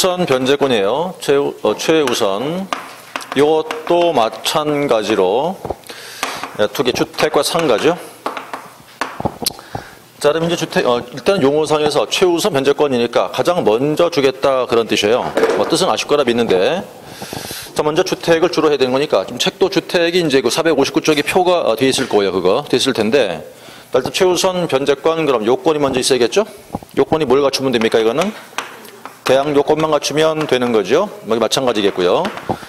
최우선 변제권이에요. 최우선. 이것도 마찬가지로 두 개, 주택과 상가죠. 자, 그럼 이제 일단 용어상에서 최우선 변제권이니까 가장 먼저 주겠다 그런 뜻이에요. 뭐 뜻은 아실 거라 믿는데. 자, 먼저 주택을 주로 해야 되는 거니까 지금 책도 주택이 이제 그 459쪽에 표가 뒤에 있을 거예요. 그거 뒤에 있을 텐데. 일단 최우선 변제권 그럼 요건이 먼저 있어야겠죠? 요건이 뭘 갖추면 됩니까? 이거는 대항 요건만 갖추면 되는 거죠. 뭐 마찬가지겠고요.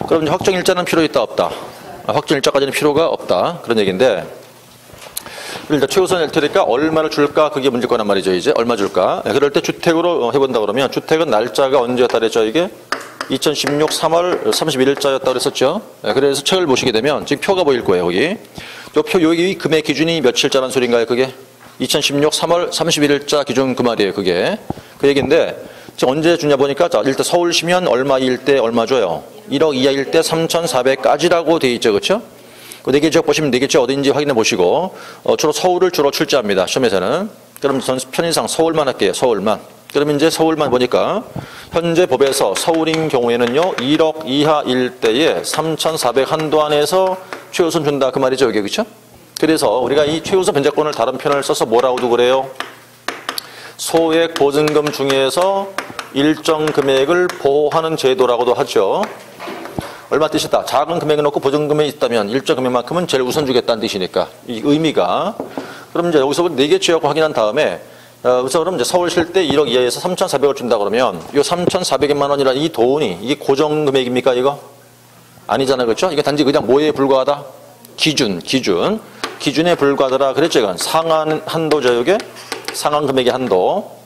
그럼 이제 확정일자는 필요 있다 없다? 확정일자까지는 필요가 없다 그런 얘기인데. 일단 최우선 낼 테니까 얼마를 줄까? 그게 문제일 거란 말이죠. 이제 얼마 줄까? 그럴 때 주택으로 해본다 그러면 주택은 날짜가 언제였다 그랬죠? 이게 2016 3월 31일자였다고 그랬었죠. 그래서 책을 보시게 되면 지금 표가 보일 거예요. 거기. 요 표, 여기 금액 기준이 며칠자란 소리인가요? 그게 2016 3월 31일자 기준 그 말이에요. 그게. 그 얘기인데 지금 언제 주냐 보니까 자, 일단 서울시면 얼마일 때 얼마 줘요? 1억 이하일 때 3,400까지라고 돼 있죠. 그렇죠? 그 4개 지역 보시면 4개 지역 어딘지 확인해 보시고 주로 서울을 주로 출제합니다. 시험에서는. 그럼 전 편의상 서울만 할게요. 서울만. 그럼 이제 서울만 보니까 현재 법에서 서울인 경우에는요 1억 이하일 때에 3,400 한도 안에서 최우선 준다 그 말이죠. 여기 그렇죠? 그래서 우리가 이 최우선 변제권을 다른 표현을 써서 뭐라고도 그래요? 소액 보증금 중에서 일정 금액을 보호하는 제도라고도 하죠. 얼마 뜻이다? 작은 금액을 놓고 보증금이 있다면 일정 금액만큼은 제일 우선 주겠다는 뜻이니까 이 의미가. 그럼 이제 여기서 4개 지역 확인한 다음에 그래서 그럼 이제 서울 실 때 1억 이하에서 3,400을 준다 그러면 이 3,400만 원이라는 이 돈이 이게 고정 금액입니까 이거? 아니잖아요. 그렇죠? 이게 단지 그냥 뭐에 불과하다? 기준에 불과하더라. 그랬죠. 이건 상한 한도죠. 이게 상한 금액의 한도.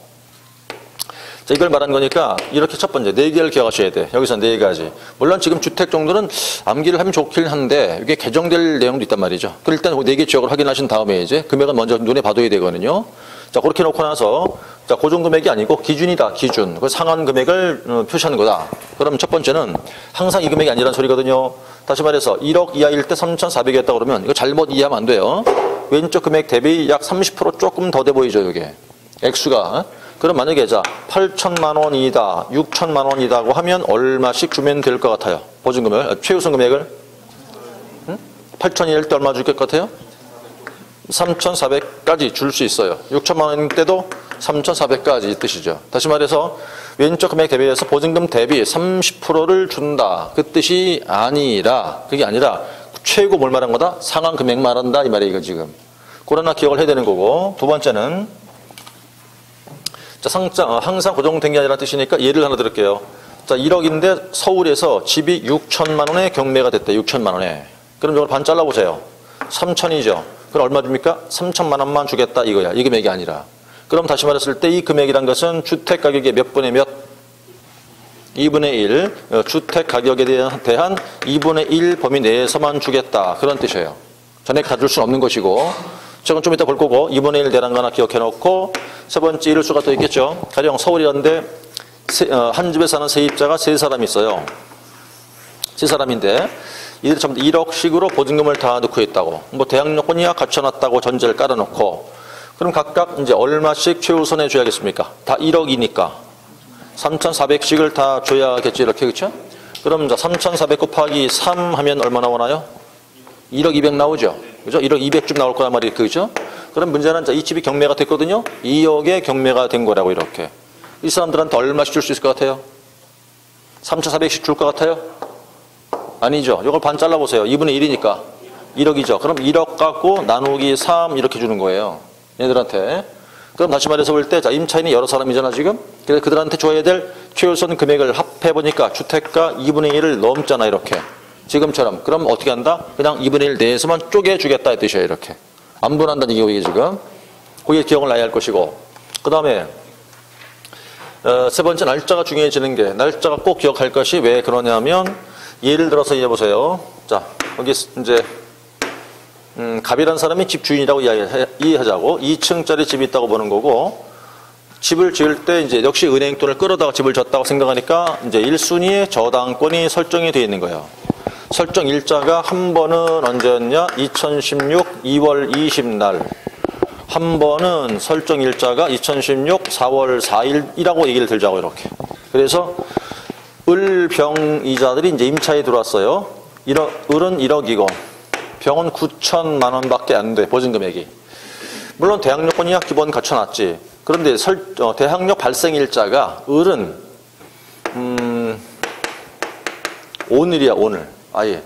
자, 이걸 말한 거니까 이렇게 첫 번째 4개를 기억하셔야 돼. 여기서 4가지. 물론 지금 주택 정도는 암기를 하면 좋긴 한데 이게 개정될 내용도 있단 말이죠. 그럼 일단 4개 지역을 확인하신 다음에 이제 금액은 먼저 눈에 봐둬야 되거든요. 자, 그렇게 놓고 나서 자, 고정 금액이 아니고 기준이다. 기준. 그 상한 금액을 표시하는 거다. 그럼 첫 번째는 항상 이 금액이 아니라는 소리거든요. 다시 말해서 1억 이하일 때 3,400이었다 그러면 이거 잘못 이해하면 안 돼요. 왼쪽 금액 대비 약 30% 조금 더 돼 보이죠, 이게. 액수가. 그럼 만약에 자 8천만 원이다, 6천만 원이다고 하면 얼마씩 주면 될 것 같아요? 보증금을, 최우선 금액을? 8천일 때 얼마 줄 것 같아요? 3,400까지 줄 수 있어요. 6천만 원일 때도 3,400까지 이 뜻이죠. 다시 말해서 왼쪽 금액 대비해서 보증금 대비 30%를 준다. 그 뜻이 아니라, 그게 아니라 최고 뭘 말한 거다? 상한 금액 말한다 이 말이에요. 이거 지금. 그러나 기억을 해야 되는 거고. 두 번째는 자, 항상 고정된 게 아니라는 뜻이니까 예를 하나 들을게요. 자, 1억인데 서울에서 집이 6천만 원에 경매가 됐대. 6천만 원에. 그럼 이걸 반 잘라보세요. 3천이죠. 그럼 얼마 줍니까? 3천만 원만 주겠다 이거야. 이 금액이 아니라. 그럼 다시 말했을 때 이 금액이란 것은 주택 가격의 몇 분의 몇? 2분의 1. 주택 가격에 대한 2분의 1 범위 내에서만 주겠다. 그런 뜻이에요. 전액 다 줄 수는 없는 것이고. 저건 좀 이따 볼 거고 2분의 1 대라는 거 하나 기억해 놓고 세 번째 이럴 수가 또 있겠죠. 가령 서울이란데 한 집에 사는 세입자가 3사람이 있어요. 3사람인데 이들 전부 1억씩으로 보증금을 다 넣고 있다고. 뭐 대항 요건이야 갖춰놨다고 전제를 깔아놓고 그럼 각각 이제 얼마씩 최우선해 줘야겠습니까? 다 1억이니까 3,400씩을 다 줘야겠죠. 이렇게 그렇죠? 그럼 3,400 곱하기 3 하면 얼마 나오나요? 1억 200 나오죠. 그죠? 1억 200쯤 나올 거란 말이에요. 그죠? 그럼 문제는 이 집이 경매가 됐거든요. 2억에 경매가 된 거라고 이렇게. 이 사람들한테 얼마씩 줄 수 있을 것 같아요? 3,400씩 줄 것 같아요? 아니죠. 이걸 반 잘라보세요. 2분의 1이니까. 1억이죠. 그럼 1억 갖고 나누기 3 이렇게 주는 거예요. 얘들한테. 그럼 다시 말해서 볼 때 자, 임차인이 여러 사람이잖아 지금. 그래서 그들한테 줘야 될 최우선 금액을 합해보니까 주택가 2분의 1을 넘잖아 이렇게. 지금처럼. 그럼 어떻게 한다? 그냥 2분의 1 내에서만 쪼개주겠다 이 뜻이에요. 이렇게. 안 분한다는 이게 지금. 그게 기억을 나야 할 것이고. 그 다음에 세 번째 날짜가 중요해지는 게 날짜가 꼭 기억할 것이 왜 그러냐면 예를 들어서 이해해보세요. 자, 여기 이제 갑이라는 사람이 집 주인이라고 이해하자고 2층짜리 집이 있다고 보는 거고 집을 지을 때 이제 역시 은행 돈을 끌어다가 집을 졌다고 생각하니까 이제 1순위의 저당권이 설정이 되어 있는 거예요. 설정 일자가 한 번은 언제였냐? 2016 2월 20날. 한 번은 설정 일자가 2016 4월 4일이라고 얘기를 들자고 이렇게. 그래서 을병이자들이 이제 임차에 들어왔어요. 을은 1억이고 병은 9천만 원밖에 안 돼, 보증금액이. 물론 대항력권이야 기본 갖춰놨지. 그런데 대항력 발생일자가 을은 오늘이야, 오늘. 아예.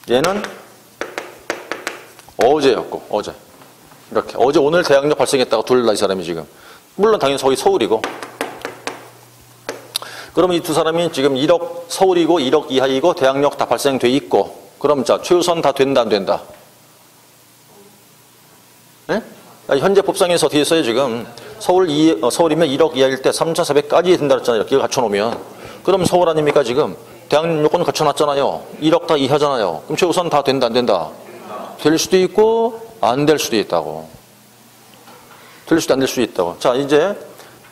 얘는 어제였고, 어제. 이렇게. 어제, 오늘 대항력 발생했다고 둘 다 이 사람이 지금. 물론 당연히 거기 서울이고. 그러면 이 두 사람이 지금 1억, 서울이고 1억 이하이고 대항력 다 발생돼 있고. 그럼 자, 최우선 다 된다, 안 된다? 네? 현재 법상에서 어떻게 했어요, 지금? 서울이면 1억 이하일 때 3,400까지 된다 그랬잖아요. 이렇게 갖춰놓으면. 그럼 서울 아닙니까, 지금? 대항력 요건 갖춰놨잖아요. 1억 다 이하잖아요. 그럼 최우선 다 된다, 안 된다? 될 수도 있고, 안 될 수도 있다고. 될 수도 안 될 수도 있다고. 자, 이제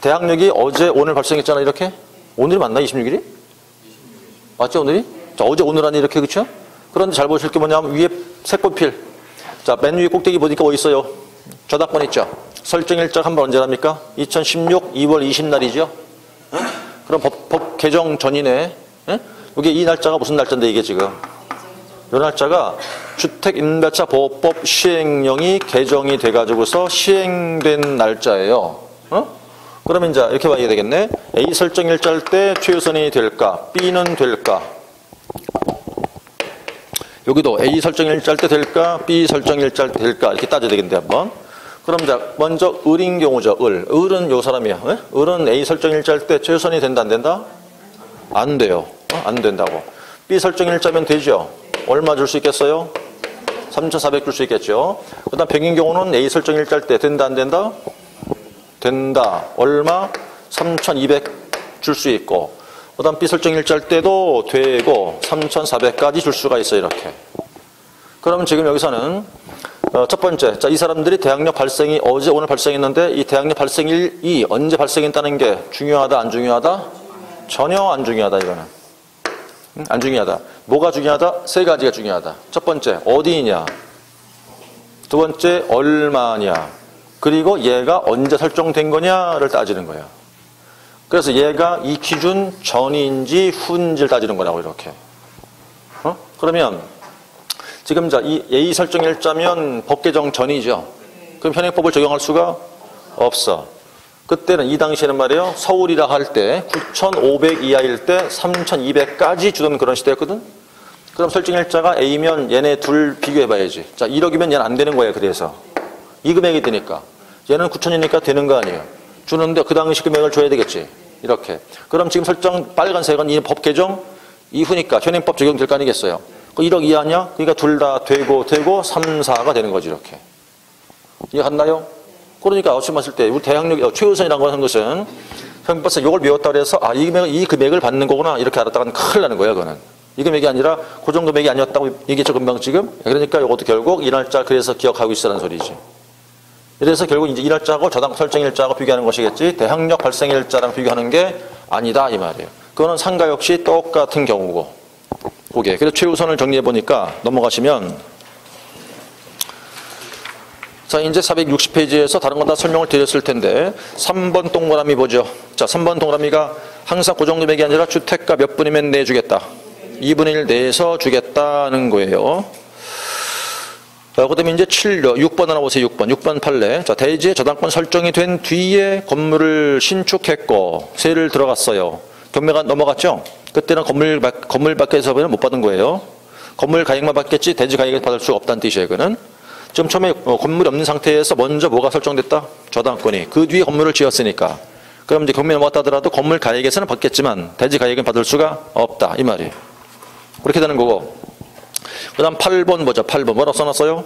대항력이 어제, 오늘 발생했잖아, 이렇게? 오늘이 맞나, 26일이? 맞죠, 오늘이? 자, 어제, 오늘 아니, 이렇게, 그쵸? 그런데 잘 보실 게 뭐냐면, 위에 색꽃필. 자, 맨 위에 꼭대기 보니까 뭐 있어요? 저당권 있죠? 설정일자가 한번 언제랍니까? 2016 2월 20날이죠? 그럼 법 개정 전이네. 이게 이 날짜가 무슨 날짜인데, 이게 지금? 이 날짜가 주택임대차보호법 시행령이 개정이 돼가지고서 시행된 날짜예요. 그러면 이제 이렇게 봐야 되겠네. A 설정일자일 때 최우선이 될까? B는 될까? 여기도 A 설정일자일 때 될까? B 설정일자일 때 될까? 이렇게 따져야 되겠는데, 한번. 그럼 자, 먼저 을인 경우죠. 을은 요 사람이야. 을은 A 설정일자일 때 최우선이 된다, 안 된다? 안 돼요. 안 된다고. B 설정일자면 되죠. 얼마 줄 수 있겠어요? 3,400 줄 수 있겠죠. 그 다음 병인 경우는 A 설정일자일 때 된다, 안 된다? 된다. 얼마? 3,200 줄 수 있고. 그 다음 B 설정일자일 때도 되고 3,400까지 줄 수가 있어요, 이렇게. 그러면 지금 여기서는 첫 번째, 자, 이 사람들이 대항력 발생이 어제, 오늘 발생했는데 이 대항력 발생일이 언제 발생했다는 게 중요하다, 안 중요하다? 전혀 안 중요하다, 이거는. 안 중요하다. 뭐가 중요하다? 세 가지가 중요하다. 첫 번째, 어디냐? 두 번째, 얼마냐? 그리고 얘가 언제 설정된 거냐를 따지는 거예요. 그래서 얘가 이 기준 전인지 후인지를 따지는 거라고, 이렇게. 그러면 지금 자, 이 A 설정일자면 법 개정 전이죠. 그럼 현행법을 적용할 수가 없어. 그때는 이 당시에는 말이에요. 서울이라 할 때 9,500 이하일 때 3,200까지 주던 그런 시대였거든. 그럼 설정일자가 A면 얘네 둘 비교해봐야지. 자, 1억이면 얘는 안 되는 거예요. 그래서 이 금액이 되니까 얘는 9,000이니까 되는 거 아니에요. 주는데 그 당시 금액을 줘야 되겠지. 이렇게. 그럼 지금 설정 빨간색은 이 법 개정 이후니까 현행법 적용될 거 아니겠어요. 그 1억 이하냐? 그러니까 둘 다 되고 3, 4가 되는 거지, 이렇게. 이해갔나요? 그러니까 어찌 봤을 때 우리 대항력 최우선이라고 하는 것은 현행법에서 이걸 배웠다고 해서 이 금액을 받는 거구나 이렇게 알았다가는 큰일 나는 거야, 그거는. 이 금액이 아니라 고정 금액이 아니었다고 얘기했죠, 금방 지금. 그러니까 이것도 결국 이 날짜 그래서 기억하고 있으라는 소리지. 그래서 결국 이제 이 날짜하고 저당 설정일자하고 비교하는 것이겠지 대항력 발생일자랑 비교하는 게 아니다, 이 말이에요. 그거는 상가 역시 똑같은 경우고. 그게. 그래서 최우선을 정리해 보니까 넘어가시면 자, 이제 460페이지에서 다른 건 다 설명을 드렸을 텐데 3번 동그라미 보죠. 자, 3번 동그라미가 항상 고정금액이 아니라 주택가 몇 분이면 내주겠다. 2분의 1 내서 주겠다는 거예요. 자, 그 다음에 이제 6번 하나 보세요. 6번 판례. 자, 대지의 저당권 설정이 된 뒤에 건물을 신축했고 세를 들어갔어요. 경매가 넘어갔죠? 그때는 건물 밖에서 못 받은 거예요. 건물 가액만 받겠지 대지 가액을 받을 수가 없다는 뜻이에요. 그는 지금 처음에 건물이 없는 상태에서 먼저 뭐가 설정됐다? 저당권이. 그 뒤에 건물을 지었으니까. 그럼 이제 경매 넘어갔다 하더라도 건물 가액에서는 받겠지만 대지 가액은 받을 수가 없다, 이 말이에요. 그렇게 되는 거고. 그 다음 8번 보자. 8번 뭐라고 써놨어요?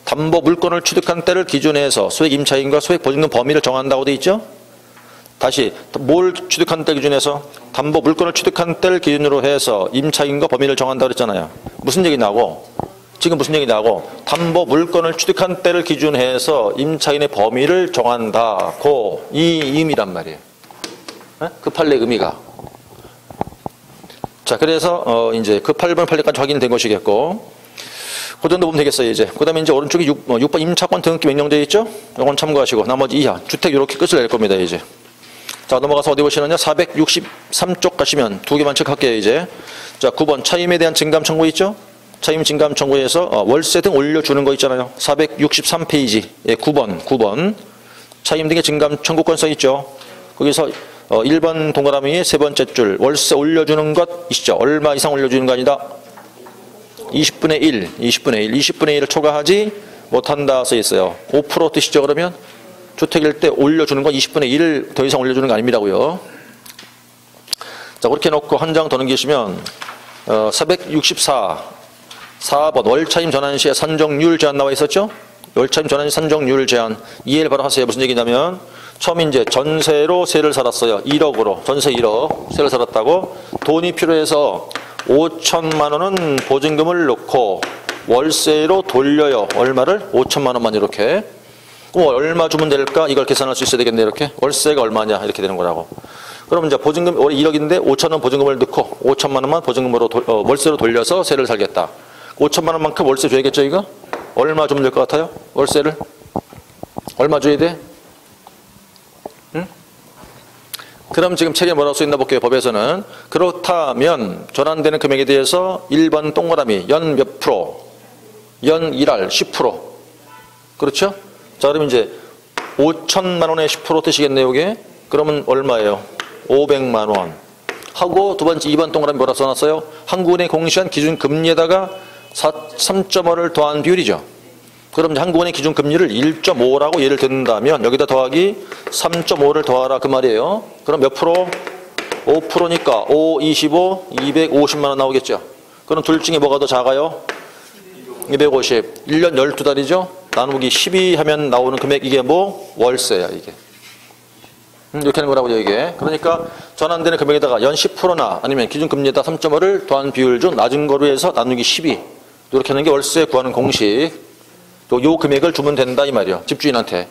담보 물건을 취득한 때를 기준으로 해서 소액 임차인과 소액 보증금 범위를 정한다고 돼 있죠? 다시 뭘 취득한 때 기준에서 담보 물건을 취득한 때를 기준으로 해서 임차인과 범위를 정한다고 그랬잖아요. 무슨 얘기냐고? 지금 무슨 얘기냐고? 담보 물건을 취득한 때를 기준해서 임차인의 범위를 정한다고 이 의미란 말이에요. 그 판례 의미가. 자, 그래서 이제 그 8번 판례까지 확인된 것이겠고, 그 정도 보면 되겠어요, 이제. 그 다음에 이제 오른쪽에 6번 임차권 등기 명령되어 있죠? 이건 참고하시고, 나머지 이하, 주택 이렇게 끝을 낼 겁니다, 이제. 자, 넘어가서 어디 보시느냐? 463쪽 가시면 두 개만 체크할게요, 이제. 자, 9번 차임에 대한 증감 청구 있죠? 차임 증감 청구에서 월세 등 올려주는 거 있잖아요. 463페이지. 예, 9번. 차임 등의 증감 청구권 써 있죠. 거기서 1번 동그라미의 세 번째 줄 월세 올려주는 것 있죠. 얼마 이상 올려주는 거 아니다. 20분의 1을 초과하지 못한다 써 있어요. 5% 뜻이죠. 그러면 주택일 때 올려주는 건 20분의 1을 더 이상 올려주는 거 아닙니다고요. 자, 그렇게 놓고 한 장 더 넘기시면 464 4번 월차임 전환 시에 산정률 제한 나와 있었죠. 월차임 전환 시 산정률 제한 이해를 바로 하세요. 무슨 얘기냐면 처음 이제 전세로 세를 살았어요. 1억으로 전세 1억 세를 살았다고 돈이 필요해서 5천만 원은 보증금을 넣고 월세로 돌려요. 얼마를? 5천만 원만 이렇게. 그럼 얼마 주면 될까? 이걸 계산할 수 있어야 되겠네. 이렇게. 월세가 얼마냐? 이렇게 되는 거라고. 그럼 이제 보증금 올해 1억인데 5천 원 보증금을 넣고 5천만 원만 보증금으로 월세로 돌려서 세를 살겠다. 5천만 원만큼 월세 줘야겠죠, 이거? 얼마 주면 될 것 같아요? 월세를? 얼마 줘야 돼? 응? 그럼 지금 책에 뭐라고 써있나 볼게요, 법에서는. 그렇다면 전환되는 금액에 대해서 1번 동그라미 연 몇 프로? 연 1할 10%. 그렇죠? 자, 그럼 이제 5천만 원의 10% 뜻이겠네요, 이게. 그러면 얼마예요? 500만 원. 하고 두 번째 2번 동그라미 뭐라 써놨어요? 한국은행이 공시한 기준 금리에다가 3.5를 더한 비율이죠. 그럼 이제 한국은행 기준 금리를 1.5라고 예를 든다면 여기다 더하기 3.5를 더하라 그 말이에요. 그럼 몇 프로? 5%니까 5, 25, 250만 원 나오겠죠. 그럼 둘 중에 뭐가 더 작아요? 250. 1년 12달이죠. 나누기 12 하면 나오는 금액 이게 뭐? 월세야 이게. 이렇게 하는 거라고요 이게. 그러니까 전환되는 금액에다가 연 10%나 아니면 기준금리에다 3.5를 더한 비율 중 낮은 거로 해서 나누기 12. 이렇게 하는 게 월세 구하는 공식. 요 금액을 주면 된다 이 말이요. 집주인한테.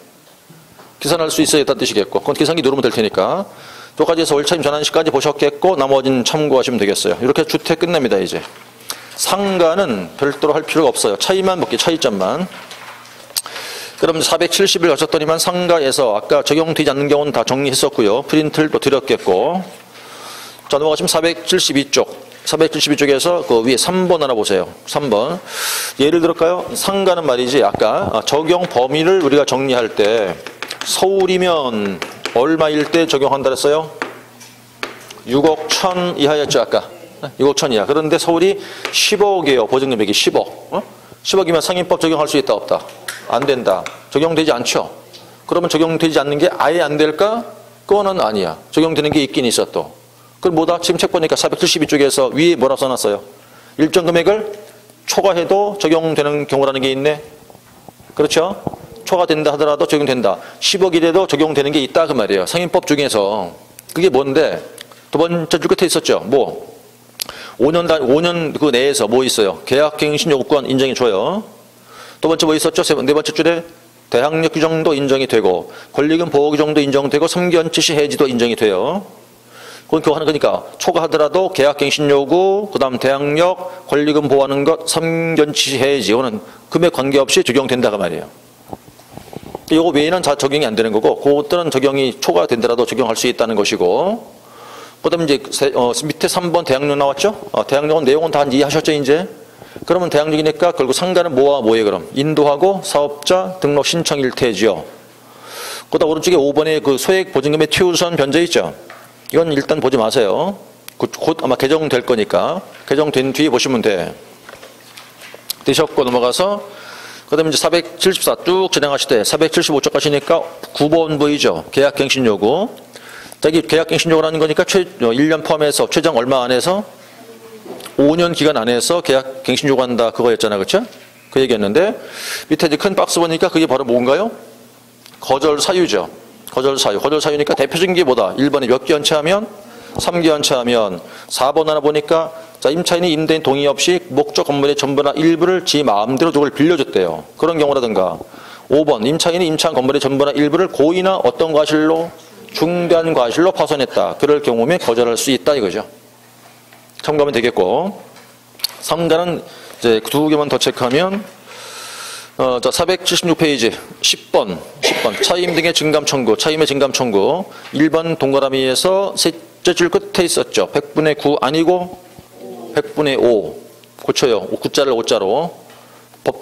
계산할 수 있어야 있다는 뜻이겠고. 그건 계산기 누르면 될 테니까. 여기까지 해서 월차임 전환시까지 보셨겠고 나머지는 참고하시면 되겠어요. 이렇게 주택 끝납니다 이제. 상가는 별도로 할 필요가 없어요. 차이만 볼게요. 차이점만. 그럼 470을 거쳤더니만 상가에서 아까 적용되지 않는 경우는 다 정리했었고요. 프린트를 또 드렸겠고. 자, 넘어가시면 472쪽. 472쪽에서 그 위에 3번 하나 보세요. 3번. 예를 들을까요? 상가는 말이지 아까 적용 범위를 우리가 정리할 때 서울이면 얼마일 때 적용한다 그랬어요? 6억 1천 이하였죠 아까. 6억 1천 이하. 그런데 서울이 10억이에요. 보증금액이 10억. 10억이면 상인법 적용할 수 있다 없다? 안 된다. 적용되지 않죠. 그러면 적용되지 않는 게 아예 안 될까? 그거는 아니야. 적용되는 게 있긴 있어 또. 그럼 뭐다? 지금 책 보니까 472쪽에서 위에 뭐라 써놨어요? 일정 금액을 초과해도 적용되는 경우라는 게 있네. 그렇죠? 초과된다 하더라도 적용된다. 10억이라도 적용되는 게 있다 그 말이에요. 상인법 중에서. 그게 뭔데? 두 번째 줄 끝에 있었죠. 뭐? 5년 그 내에서 뭐 있어요? 계약갱신 요구권 인정해줘요. 두 번째 뭐 있었죠? 네 번째 줄에 대항력 규정도 인정이 되고 권리금 보호 규정도 인정되고 3개월 시 해지도 인정이 돼요. 그거 하는 거니까 초과하더라도 계약갱신 요구, 그 다음 대항력, 권리금 보호하는 것, 3개월 시 해지 이거는 금액 관계없이 적용된다가 말이에요. 이거 외에는 다 적용이 안 되는 거고 그것들은 적용이 초과된더라도 적용할 수 있다는 것이고 그 다음에 이제 밑에 3번 대항력 나왔죠? 대항력은 내용은 다 이해하셨죠 이제? 그러면 대항력이니까 결국 상가는 뭐와 뭐에 그럼? 인도하고 사업자 등록 신청일 테지요. 그다음 오른쪽에 5번에 그 소액 보증금의 최우선 변제 있죠? 이건 일단 보지 마세요. 곧 아마 개정될 거니까. 개정된 뒤에 보시면 돼. 되셨고 넘어가서 그다음에 이제 474 쭉 진행하실 때 475쪽 가시니까 9번 보이죠? 계약갱신 요구. 여기 계약갱신 요구라는 거니까 1년 포함해서 최장 얼마 안에서 5년 기간 안에서 계약갱신 요구한다 그거였잖아. 그렇죠? 그 얘기였는데 밑에 이제 큰 박스 보니까 그게 바로 뭔가요? 거절 사유죠. 거절 사유. 거절 사유니까 대표적인 게 뭐다? 1번에 몇 개월 차하면 3개월 차하면 4번 하나 보니까 자, 임차인이 임대인 동의 없이 목적 건물의 전부나 일부를 지 마음대로 저걸 빌려줬대요. 그런 경우라든가 5번 임차인이 임차한 건물의 전부나 일부를 고의나 어떤 과실로 중대한 과실로 파손했다. 그럴 경우면 거절할 수 있다 이거죠. 참고하면 되겠고 3가는 이제 두 개만 더 체크하면 자, 476페이지 10번 차임 등의 증감 청구, 차임의 증감 청구. 1번 동그라미에서 셋째 줄 끝에 있었죠. 100분의 9 아니고 100분의 5 고쳐요. 9자를 5자로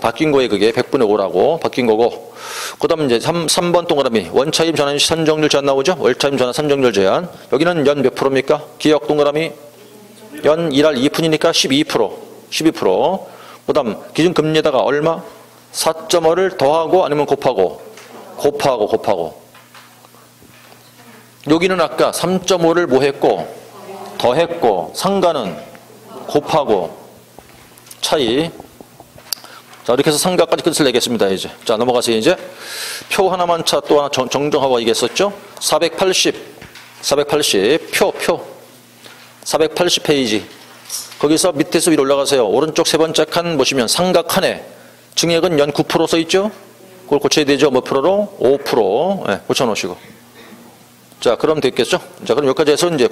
바뀐 거예요. 그게 100분의 5라고 바뀐 거고. 그 다음 이제 3번 동그라미 원차임 전환 시 산정률 제한 나오죠. 월차임 전환 산정률 제한. 여기는 연 몇 프로입니까? 기억 동그라미 연 1할 2푼이니까 12%. 그 다음 기준금리에다가 얼마? 4.5를 더하고 아니면 곱하고. 여기는 아까 3.5를 뭐 했고 더했고 상가는 곱하고 차이. 자, 이렇게 해서 상가까지 끝을 내겠습니다. 이제 자, 넘어가서 이제 표 하나만 차 또 하나 정정하고 얘기했었죠. 480 표 480페이지. 거기서 밑에서 위로 올라가세요. 오른쪽 세 번째 칸 보시면 상가 칸에 증액은 연 9% 써있죠? 그걸 고쳐야 되죠. 몇 프로로? 5%. 네, 고쳐놓으시고. 자, 그럼 됐겠죠? 자, 그럼 여기까지 해서 이제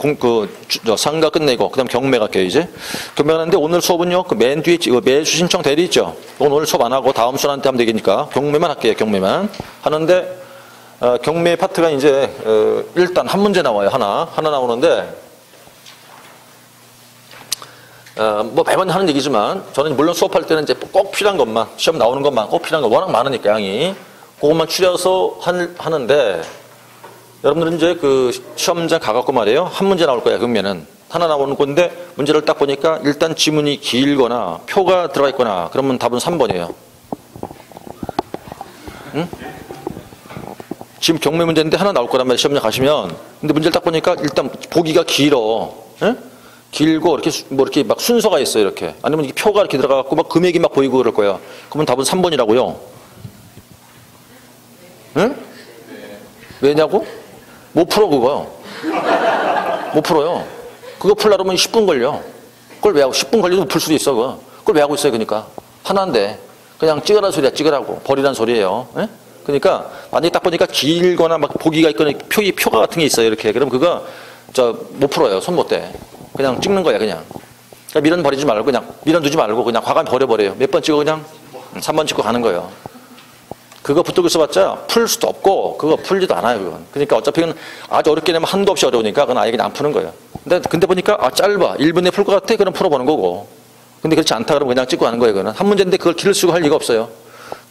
상가 끝내고, 그 다음 경매 갈게요, 이제. 경매 가는데 오늘 수업은요, 그 맨 뒤에 매수 신청 대리 있죠? 오늘 수업 안 하고 다음 수업한테 하면 되니까 경매만 할게요, 경매만. 하는데, 경매 파트가 이제, 일단 한 문제 나와요, 하나 나오는데, 뭐 매번 하는 얘기지만 저는 물론 수업할 때는 이제 꼭 필요한 것만 시험 나오는 것만 꼭 필요한 거 워낙 많으니까 양이 그것만 추려서 하는데 여러분들은 이제 그 시험장 가갖고 말이에요 한 문제 나올 거야 그러면은 하나 나오는 건데 문제를 딱 보니까 일단 지문이 길거나 표가 들어가 있거나 그러면 답은 3번이에요. 응? 지금 경매 문제인데 하나 나올 거란 말이에요 시험장 가시면. 근데 문제를 딱 보니까 일단 보기가 길어. 응? 길고 이렇게 막 순서가 있어요 이렇게. 아니면 이렇게 표가 이렇게 들어가갖고 막 금액이 막 보이고 그럴 거야. 그러면 답은 3번이라고요. 응? 왜냐고? 못 풀어 그거. 못 풀어요. 그거 풀려면 10분 걸려. 그걸 왜 하고 10분 걸려도 풀 수도 있어 그거. 그걸 왜 하고 있어요 그러니까. 하나인데 그냥 찍으라는 소리야 찍으라고. 버리라는 소리예요. 예? 그러니까 만약에 딱 보니까 길거나 막 보기가 있거나 표가 같은 게 있어요 이렇게. 그럼 그거 못 풀어요. 손 못 대. 그냥 찍는 거야 그냥. 그러니까 미련 버리지 말고 그냥 미련 두지 말고 그냥 과감 버려버려요. 몇 번 찍어 그냥 3번 찍고 가는 거예요. 그거 붙들고 있어봤자 풀 수도 없고 그거 풀지도 않아요 그건. 그러니까 어차피 그건 아주 어렵게 내면 한도 없이 어려우니까 그건 아예 그냥 안 푸는 거예요. 근데 보니까 짧아 1분에 풀 것 같아 그럼 풀어보는 거고. 근데 그렇지 않다 그러면 그냥 찍고 가는 거예요 그거는. 한 문제인데 그걸 길을 쓰고 할 리가 없어요.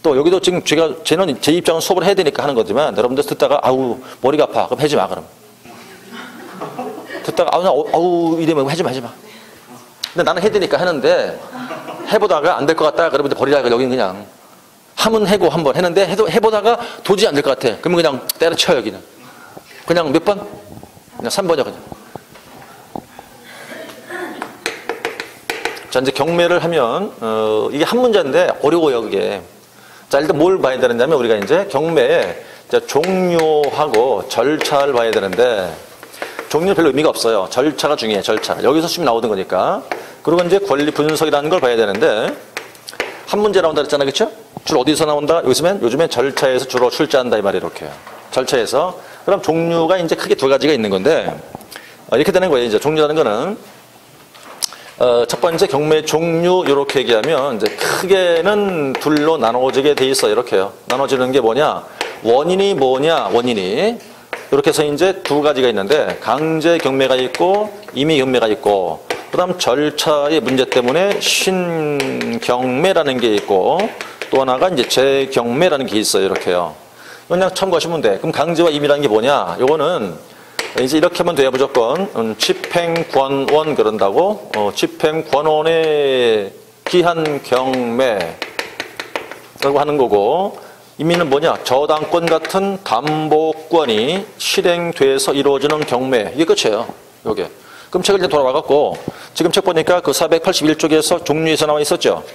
또 여기도 지금 제 입장은 수업을 해야 되니까 하는 거지만 여러분들 듣다가 아우 머리가 아파 그럼 하지 마 그럼. 듣다가 아우 이러면 하지 마. 근데 나는 해야 되니까 하는데 해보다가 안 될 것 같다 그러면 버리라 여기는 그냥 하면 해고 한번 했는데 해보다가 도저히 안 될 것 같아 그러면 그냥 때려쳐 여기는. 그냥 몇 번? 그냥 3번이야 그냥. 자 이제 경매를 하면 이게 한 문제인데 어려워요 그게. 자 일단 뭘 봐야 되느냐면 우리가 이제 경매에 종료하고 절차를 봐야 되는데 종류는 별로 의미가 없어요. 절차가 중요해, 절차. 여기서 수업이 나오던 거니까. 그리고 이제 권리 분석이라는 걸 봐야 되는데, 한 문제 나온다 그랬잖아, 그쵸? 주로 어디서 나온다? 요즘엔 절차에서 주로 출제한다, 이 말이 이렇게. 절차에서. 그럼 종류가 이제 크게 두 가지가 있는 건데, 이렇게 되는 거예요. 이제 종류라는 거는, 첫 번째 경매 종류, 이렇게 얘기하면, 이제 크게는 둘로 나눠지게 돼 있어요. 이렇게요. 나눠지는 게 뭐냐? 원인이 뭐냐, 원인이. 이렇게 해서 이제 두 가지가 있는데 강제 경매가 있고 임의 경매가 있고 그다음 절차의 문제 때문에 신경매라는 게 있고 또 하나가 이제 재경매라는 게 있어요. 이렇게요. 그냥 참고하시면 돼. 그럼 강제와 임의라는 게 뭐냐? 요거는 이제 이렇게 하면 돼요. 무조건 집행권원 그런다고 집행권원의 기한 경매라고 하는 거고 임의는 뭐냐? 저당권 같은 담보권이 실행돼서 이루어지는 경매. 이게 끝이에요. 요게. 그럼 책을 이제 돌아와갖고 지금 책 보니까 그 481쪽에서 종류에서 나와 있었죠.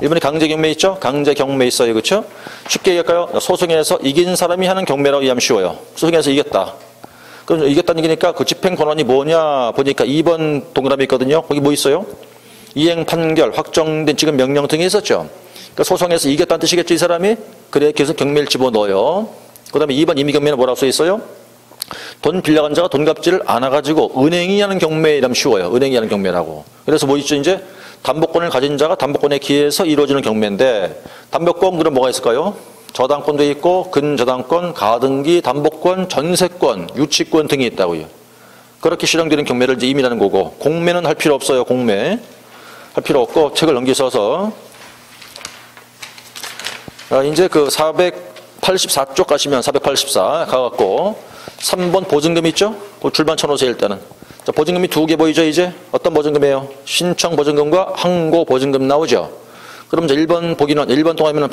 1번에 강제 경매 있죠? 강제 경매 있어요. 그렇죠? 쉽게 얘기할까요? 소송에서 이긴 사람이 하는 경매라고 이해하면 쉬워요. 소송에서 이겼다. 그럼 이겼다는 얘기니까 그 집행 권한이 뭐냐 보니까 2번 동그라미 있거든요. 거기 뭐 있어요? 이행 판결, 확정된 지금 명령 등이 있었죠. 그러니까 소송에서 이겼다는 뜻이겠죠, 이 사람이? 그래, 계속 경매를 집어넣어요. 그 다음에 2번 임의 경매는 뭐라고 써 있어요? 돈 빌려간 자가 돈 갚지를 않아가지고 은행이 하는 경매이라면 쉬워요. 은행이 하는 경매라고. 그래서 뭐 있죠, 이제? 담보권을 가진 자가 담보권에 기해서 이루어지는 경매인데 담보권 그럼 뭐가 있을까요? 저당권도 있고 근저당권, 가등기, 담보권, 전세권, 유치권 등이 있다고요. 그렇게 실행되는 경매를 이제 임의라는 거고 공매는 할 필요 없어요. 공매 할 필요 없고 책을 넘기셔서 이제 그 484쪽 가시면 484 가갖고 3번 보증금 있죠? 그 줄만 쳐놓으세요 일단은. 자, 보증금이 두 개 보이죠 이제? 어떤 보증금이에요? 신청 보증금과 항고 보증금 나오죠? 그럼 이제 1번 보기는 1번 동안이면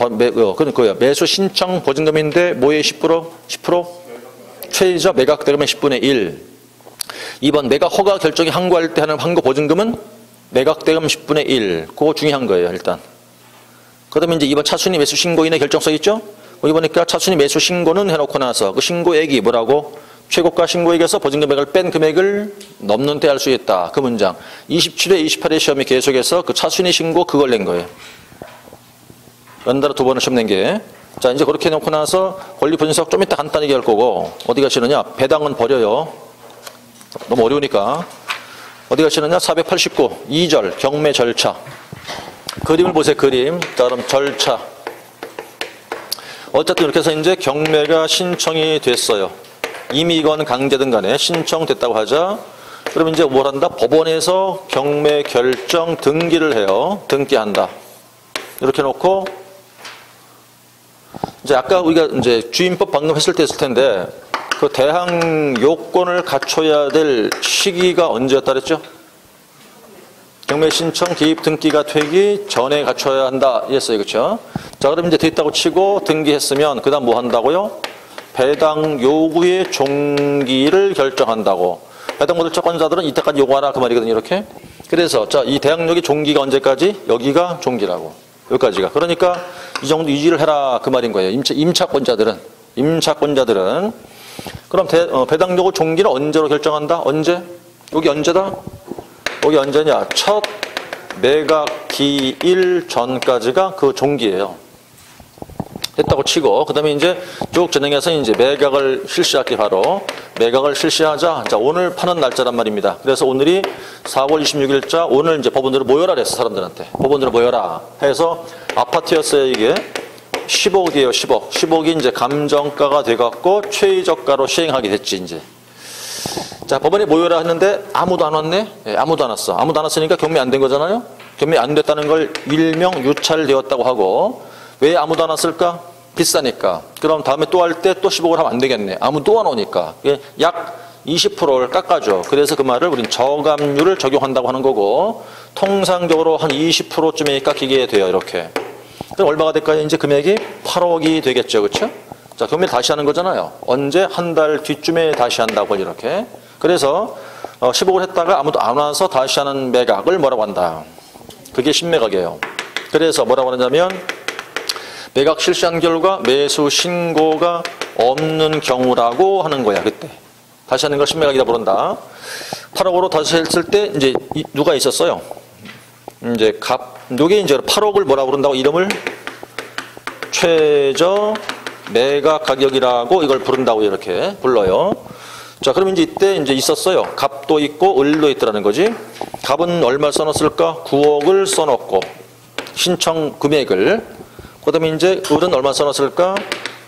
그거예요. 매수 신청 보증금인데 뭐의 10%? 10%? 최저 매각 대금의 10분의 1. 2번 매각 허가 결정이 항고할 때 하는 항고 보증금은 매각 대금 10분의 1. 그거 중요한 거예요 일단. 그다음에 이제 2번 차순위 매수 신고인의 결정서 있죠? 여기 보니까 차순위 매수 신고는 해놓고 나서 그 신고액이 뭐라고? 최고가 신고액에서 보증금액을 뺀 금액을 넘는 때 할 수 있다. 그 문장. 27회, 28회 시험이 계속해서 그 차순위 신고 그걸 낸 거예요. 연달아 두 번을 시험 낸 게. 자, 이제 그렇게 해놓고 나서 권리 분석 좀 이따 간단하게 할 거고 어디 가시느냐? 배당은 버려요. 너무 어려우니까. 어디 가시느냐? 489. 2절 경매 절차. 그림을 보세요. 그림. 자, 그럼 절차. 어쨌든 이렇게 해서 이제 경매가 신청이 됐어요. 임의건 강제든 간에 신청됐다고 하자. 그러면 이제 뭘 한다? 법원에서 경매 결정 등기를 해요. 등기한다. 이렇게 놓고 이제 아까 우리가 이제 주임법 방금 했을 때 했을 텐데 그 대항 요건을 갖춰야 될 시기가 언제였다 그랬죠? 경매 신청 기입 등기가 되기 전에 갖춰야 한다 이랬어요. 그렇죠? 자, 그럼 이제 됐다고 치고 등기했으면 그다음 뭐 한다고요? 배당 요구의 종기를 결정한다고. 배당 모델 채권자들은 이때까지 요구하라 그 말이거든요. 이렇게. 그래서 자, 이 대항력의 종기가 언제까지? 여기가 종기라고. 여기까지가. 그러니까 이 정도 유지를 해라 그 말인 거예요. 임차권자들은. 그럼 배당 요구 종기를 언제로 결정한다? 언제? 여기 언제다? 여기 언제냐? 첫 매각 기일 전까지가 그 종기예요. 됐다고 치고 그다음에 이제 쭉 진행해서 이제 매각을 실시할게 바로 매각을 실시하자. 자, 오늘 파는 날짜란 말입니다. 그래서 오늘이 4월 26일자 오늘 이제 법원으로 모여라 그랬어 사람들한테. 법원으로 모여라 해서 아파트였어요 이게 10억이에요 10억. 10억이 이제 감정가가 돼갖고 최저가로 시행하게 됐지 이제. 자, 법원에 모여라 했는데 아무도 안 왔네. 예, 아무도 안 왔어. 아무도 안 왔으니까 경매 안 된 거잖아요. 경매 안 됐다는 걸 일명 유찰되었다고 하고. 왜 아무도 안 왔을까? 비싸니까. 그럼 다음에 또 할 때 또 10억을 하면 안 되겠네. 아무도 안 오니까. 약 20%를 깎아줘. 그래서 그 말을 우린 저감률을 적용한다고 하는 거고 통상적으로 한 20%쯤에 깎이게 돼요. 이렇게. 그럼 얼마가 될까요? 이제 금액이 8억이 되겠죠. 그렇죠? 자, 경매를 다시 하는 거잖아요. 언제? 한 달 뒤쯤에 다시 한다고 이렇게. 그래서 10억을 했다가 아무도 안 와서 다시 하는 매각을 뭐라고 한다. 그게 신매각이에요. 그래서 뭐라고 하냐면 매각 실시한 결과 매수 신고가 없는 경우라고 하는 거야 그때. 다시 하는 걸 신매각이다 부른다. 8억으로 다시 했을 때 이제 누가 있었어요? 이제 요게 이제 8억을 뭐라고 부른다고 이름을 최저 매각 가격이라고 이걸 부른다고 이렇게 불러요. 자, 그러면 이제 이때 이제 있었어요. 갑도 있고 을도 있더라는 거지. 갑은 얼마 써놨을까? 9억을 써놓고 신청 금액을. 그다음에 이제 을은 얼마 써놨을까?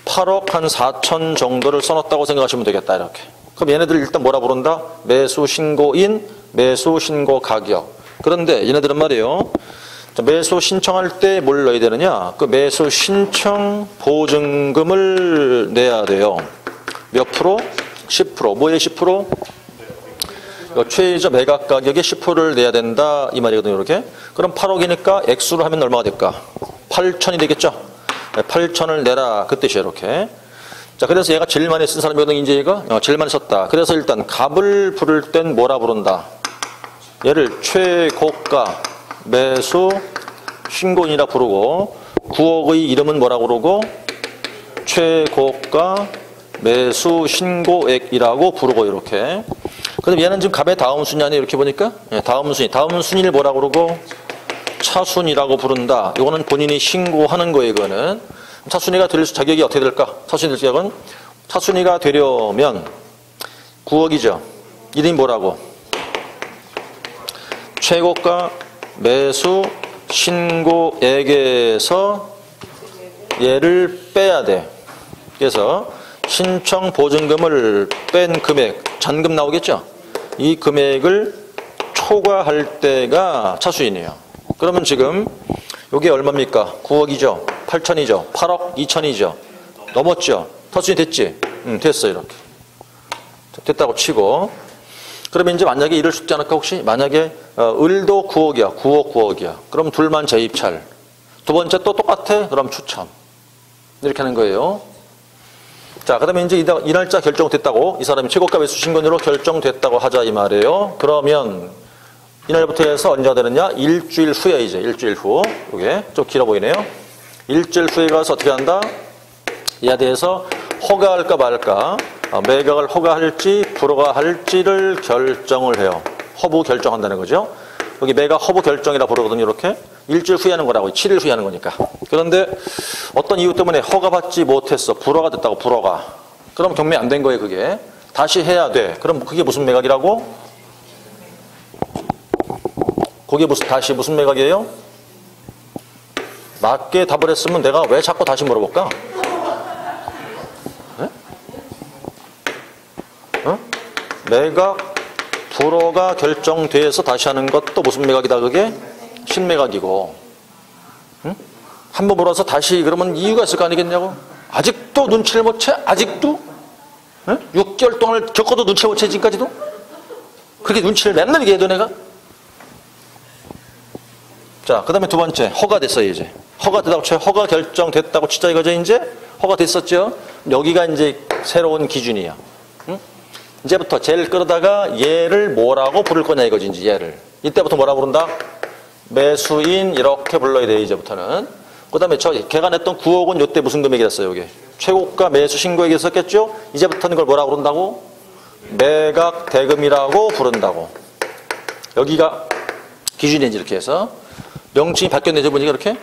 8억 한 4천 정도를 써놨다고 생각하시면 되겠다 이렇게. 그럼 얘네들 일단 뭐라 부른다? 매수 신고인, 매수 신고 가격. 그런데 얘네들은 말이에요. 매수 신청할 때 뭘 넣어야 되느냐? 그 매수 신청 보증금을 내야 돼요. 몇 프로? 10%. 뭐의 10%? 최저 매각 가격의 10%를 내야 된다 이 말이거든요. 이렇게. 그럼 8억이니까 액수로 하면 얼마가 될까? 8천이 되겠죠? 8천을 내라 그 뜻이에요. 이렇게. 자, 그래서 얘가 제일 많이 쓴 사람이거든 이제 얘가 제일 많이 썼다. 그래서 일단 갑을 부를 땐 뭐라 부른다? 얘를 최고가 매수 신고인이라 부르고 9억의 이름은 뭐라 부르고 최고가 매수 신고액이라고 부르고 이렇게. 그럼 얘는 지금 갑의 다음 순위 아니에요? 이렇게 보니까 다음 순위를 뭐라 부르고 차순위라고 부른다. 이거는 본인이 신고하는 거예요. 이거는 차순위가 될 자격이 어떻게 될까? 차순위 될 자격은 차순위가 되려면 9억이죠. 이름이 뭐라고? 최고가 매수 신고액에서 얘를 빼야 돼. 그래서 신청 보증금을 뺀 금액, 잔금 나오겠죠? 이 금액을 초과할 때가 차수인이에요. 그러면 지금 이게 얼마입니까? 9억이죠? 8천이죠? 8억 2천이죠? 넘었죠? 터수인 됐지? 됐어 이렇게. 됐다고 치고. 그러면 이제 만약에 이럴 수 있지 않을까 혹시? 만약에 을도 9억이야. 9억. 그럼 둘만 재입찰. 두 번째 또 똑같아? 그럼 추첨. 이렇게 하는 거예요. 자, 그러면 이제 이 날짜 결정됐다고, 이 사람이 최고가 매수 신고인으로 결정됐다고 하자 이 말이에요. 그러면 이날부터 해서 언제가 되느냐? 일주일 후에 이제 일주일 후. 이게 좀 길어 보이네요. 일주일 후에 가서 어떻게 한다? 이에 대해서 허가할까 말까, 매각을 허가할지 불허가할지를 결정을 해요. 허부 결정한다는 거죠. 여기 매각 허부 결정이라 부르거든요. 이렇게 일주일 후에 하는 거라고. 7일 후에 하는 거니까. 그런데 어떤 이유 때문에 허가받지 못했어. 불허가 됐다고. 불허가. 그럼 경매 안 된 거예요. 그게. 다시 해야 돼. 그럼 그게 무슨 매각이라고? 그게 다시 무슨 매각이에요? 맞게 답을 했으면 내가 왜 자꾸 다시 물어볼까? 네? 매각 불허가 결정돼서 다시 하는 것도 무슨 매각이다 그게? 신매각이고. 한번 물어서 다시 그러면 이유가 있을 거 아니겠냐고? 아직도 눈치를 못 채? 아직도? 6개월 동안 겪어도 눈치를 못 채 지금까지도? 그렇게 눈치를 맨날 얘기해야 돼 내가? 자, 그 다음에 두 번째 허가됐어요 이제. 허가됐다고 쳐요. 허가 결정됐다고 치자 이거죠 이제? 허가됐었죠? 여기가 이제 새로운 기준이야. 이제부터 쟤를 끌어다가 얘를 뭐라고 부를 거냐 이거지 이제 얘를. 이때부터 뭐라고 부른다? 매수인 이렇게 불러야 돼요 이제부터는. 그 다음에 걔가 냈던 9억은 요때 무슨 금액이랬어요 이게? 최고가 매수 신고액이 있었겠죠? 이제부터는 그걸 뭐라고 부른다고? 매각 대금이라고 부른다고. 여기가 기준이지 이렇게 해서. 명칭이 바뀌었네요 보니까 이렇게?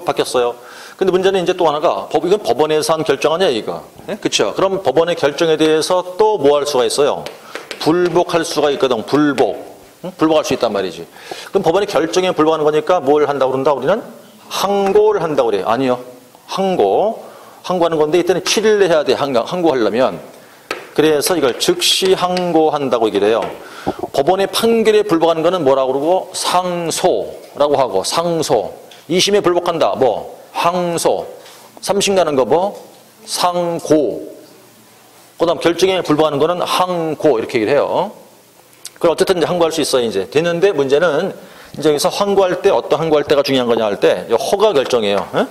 바뀌었어요. 근데 문제는 이제 또 하나가 이건 법원에서 한 결정하냐 이거. 네? 그렇죠? 그럼 법원의 결정에 대해서 또 뭐 할 수가 있어요? 불복할 수가 있거든. 불복. 불복할 수 있단 말이지. 그럼 법원의 결정에 불복하는 거니까 뭘 한다고 그런다? 우리는 항고를 한다고 그래요. 아니요. 항고하는 건데 이때는 7일 내에 해야 돼. 항고하려면. 그래서 이걸 즉시 항고한다고 얘기를 해요. 법원의 판결에 불복하는 거는 뭐라고 그러고? 상소라고 하고. 상소. 2심에 불복한다. 뭐? 항소. 3심 가는 거 뭐? 상고. 그 다음 결정에 불복하는 거는 항고. 이렇게 얘기를 해요. 그럼 어쨌든 이제 항고할 수 있어요. 이제. 됐는데 문제는 이제 여기서 항고할 때 어떤 항고할 때가 중요한 거냐 할 때 허가 결정이에요. 에?